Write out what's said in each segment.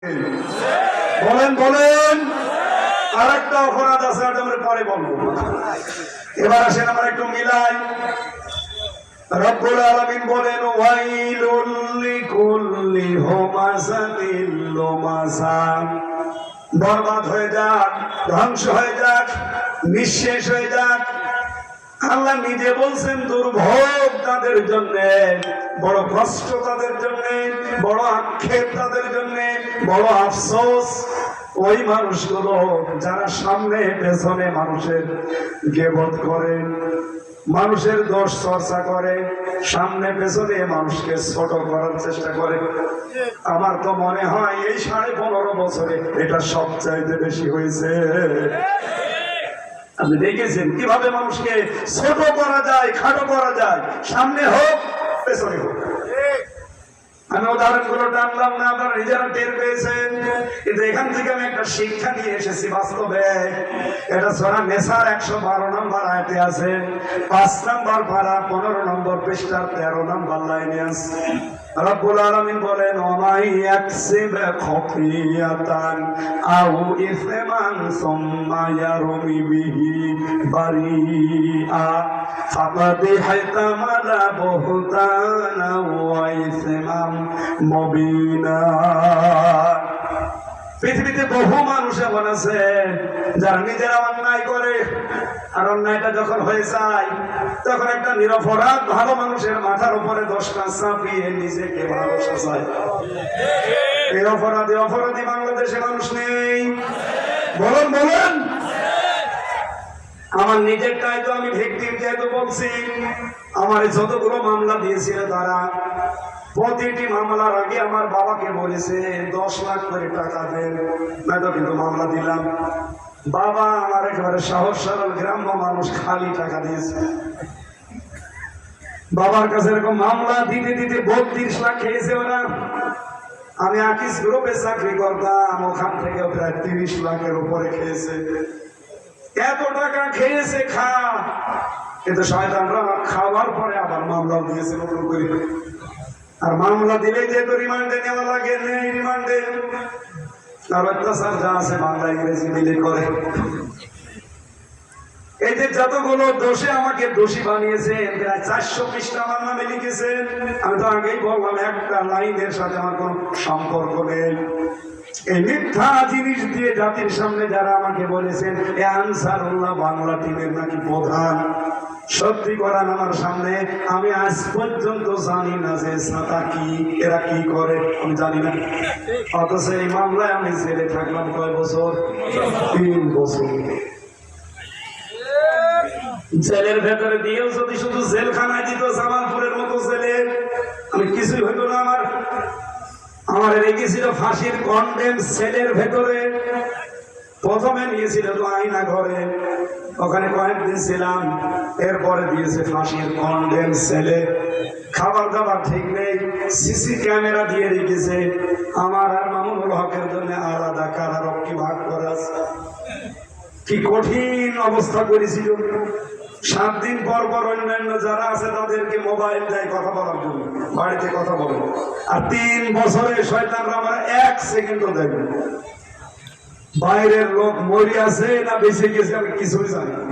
বলেন বলেন আরেকটা অপরাধ আছে, আমরা পরে বলবো। এবার আসেন আমরা একটু মিলাই। রব্বুল আলামিন বলেন ওয়াইলুল লিকুল্লি হুমাযাতিল লুমাযা, বরবাদ হয়ে যাক, ধ্বংস হয়ে যাক, নিঃশেষ হয়ে যাক। আল্লাহ নিজে বলছেন দুর্ভোগ তাদের জন্য, বড় কষ্ট তাদের জন্য, বড় আক্ষেপ তাদের জন্য, বড় আফসোস ওই মানুষগুলো যারা সামনে পেছনে মানুষের গীবত করে, মানুষের দোষ চর্চা করে, সামনে পেছনে মানুষকে ছোট করার চেষ্টা করে। আমার তো মনে হয় এই 15.5 বছরে এটা সবচাইতে বেশি হয়েছে। আপনি দেখেছেন কিভাবে মানুষকে ছোট করা যায়, খাটো করা যায়, সামনে হোক পেছনে হোক। আমি উদাহরণগুলো টানলাম না, আপনারা নিজেরা টের পেয়েছেন, কিন্তু এখান থেকে আমি একটা শিক্ষা নিয়ে এসেছি বাস্তবে। এটা সূরা নিসার 112 নম্বর আয়াতে আছে, 5 নম্বর পারা 15 নম্বর পৃষ্ঠার 13 নম্বর লাইনে আছে। রব্বুল আলামিন বলেন ওমাই ইয়াকসিব খাতিয়াতান আও ইসমান সুম্মা ইয়ারমি বিহি বারিআ ফাকাদ হাতামালা বুহতানা ওয়া ইসমান মুবিনা। পৃথিবীতে বহু মানুষ এমন আছে যারা নিজেরা অন্যায় করে, আর অন্যায়টা যখন হয়ে যায় তখন একটা নিরপরাধ ভালো মানুষের মাথার উপরে 10টা চাপিয়ে নিজেকে ভালো সাজায়। এই অপরাধী বাংলাদেশে মানুষ নেই। বলেন বলেন আমার নিজেরটাই তো আমি ভিকটিম যেহেতু বলছি, আমার যতগুলো মামলা দিয়েছিল তারা প্রতিটি মামলার আগে আমার বাবাকে বলেছে 10 লাখ করে টাকা দেন, নয়তো কিন্তু মামলা দিলাম। বাবা আমার একেবারে সহজ সরল গ্রাম্য মানুষ, খালি টাকা দিয়েছে। বাবার কাছে এরকম মামলা দিতে দিতে 32 লাখ খেয়েছে ওরা। আমি আকিস গ্রুপে চাকরি করতাম, ওখান থেকে প্রায় 30 লাখের উপরে খেয়েছে। এত টাকা খেয়েছে খা, কিন্তু শয়তানরা খাওয়ার পরে আবার মামলাও দিয়েছে নতুন করে। আর মামলা দিলে যেহেতু রিমান্ডে নেওয়া লাগে, নেই রিমান্ডে। আর অত্যাচার যা আছে বাংলা ইংরেজি মিলে করে। এই যে যতগুলো দোষে আমাকে দোষী বানিয়েছে, প্রায় 400 পৃষ্ঠা আমার নামে লিখেছেন। আমি তো আগেই বললাম একটা লাইনের সাথে আমার কোন সম্পর্ক নেই। এই মিথ্যা জিনিস দিয়ে জাতির সামনে যারা আমাকে বলেছেন এ আনসারুল্লাহ বাংলা টিমের নাকি প্রধান, সত্যি করান আমার সামনে, আমি আজ পর্যন্ত জানি না যে ছাতা কি, এরা কি করে আমি জানি না। অথচ এই মামলায় আমি জেলে থাকলাম কয় বছর? 3 বছর। জেলের ভেতরে দিয়েও যদি শুধু জেলখানায় দিত জামালপুরের মতো জেলে, আমি কিছুই হইতো না। আমার রেখেছিল ফাঁসির কন্ডেম সেলের ভেতরে। প্রথমে নিয়েছিল তো আয়না ঘরে, ওখানে কয়েকদিন ছিলাম, এরপরে দিয়েছে ফাঁসির কন্ডেম সেলে। খাবার দাবার ঠিক নেই, সিসি ক্যামেরা দিয়ে রেখেছে। আমার আর মামুনুল হকের জন্য আলাদা কারারক্ষী ভাগ করা আছে। কি কঠিন অবস্থা করেছিল। 7 দিন পর পর অন্যান্য যারা আছে তাদেরকে মোবাইল দেয় কথা বলার জন্য, বাড়িতে কথা বলে। আর 3 বছরে শয়তানরা আমরা 1 সেকেন্ডও দেখবে। বাইরের লোক মরে আছে না বেঁচে গেছে আমি কিছুই জানি না।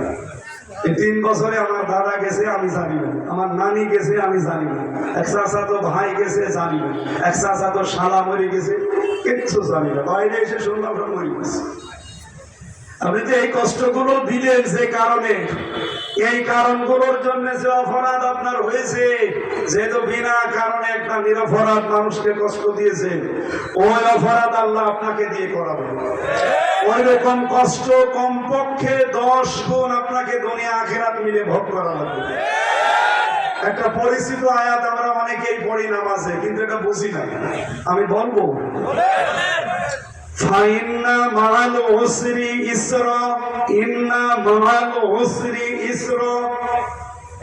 এই 3 বছরে আমার দাদা গেছে আমি জানি না, আমার নানি গেছে আমি জানি না, এক চাচাতো ভাই গেছে জানি না, এক চাচাতো শালা মরে গেছে কিচ্ছু জানি না। বাইরে এসে শুনলাম সব মরে গেছে। আপনি যে এই কষ্টগুলো দিলেন যে কারণে, এই কারণগুলোর জন্য যে অপরাধ আপনার হয়েছে, যেহেতু বিনা কারণে একটা নিরপরাধ মানুষকে কষ্ট দিয়েছে, ওই অপরাধ আল্লাহ আপনাকে দিয়ে করাবেন। ওই রকম কষ্ট কমপক্ষে 10 গুণ আপনাকে দুনিয়া আখিরাত মিলে ভোগ করা লাগবে। একটা পরিচিত আয়াত আমরা অনেকেই পড়ি নামাজে, কিন্তু এটা বুঝি না। আমি বলবো ফাইন্না মাআল উসরি ইসরা, ইন্না মাআল উসরি ইসরা।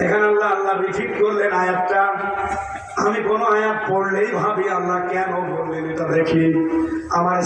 এখানে আল্লাহ রিপিট করলেন আয়াতটা। আমি কোন আয়াত পড়লেই ভাবি আল্লাহ কেন বললেন এটা দেখি। আমার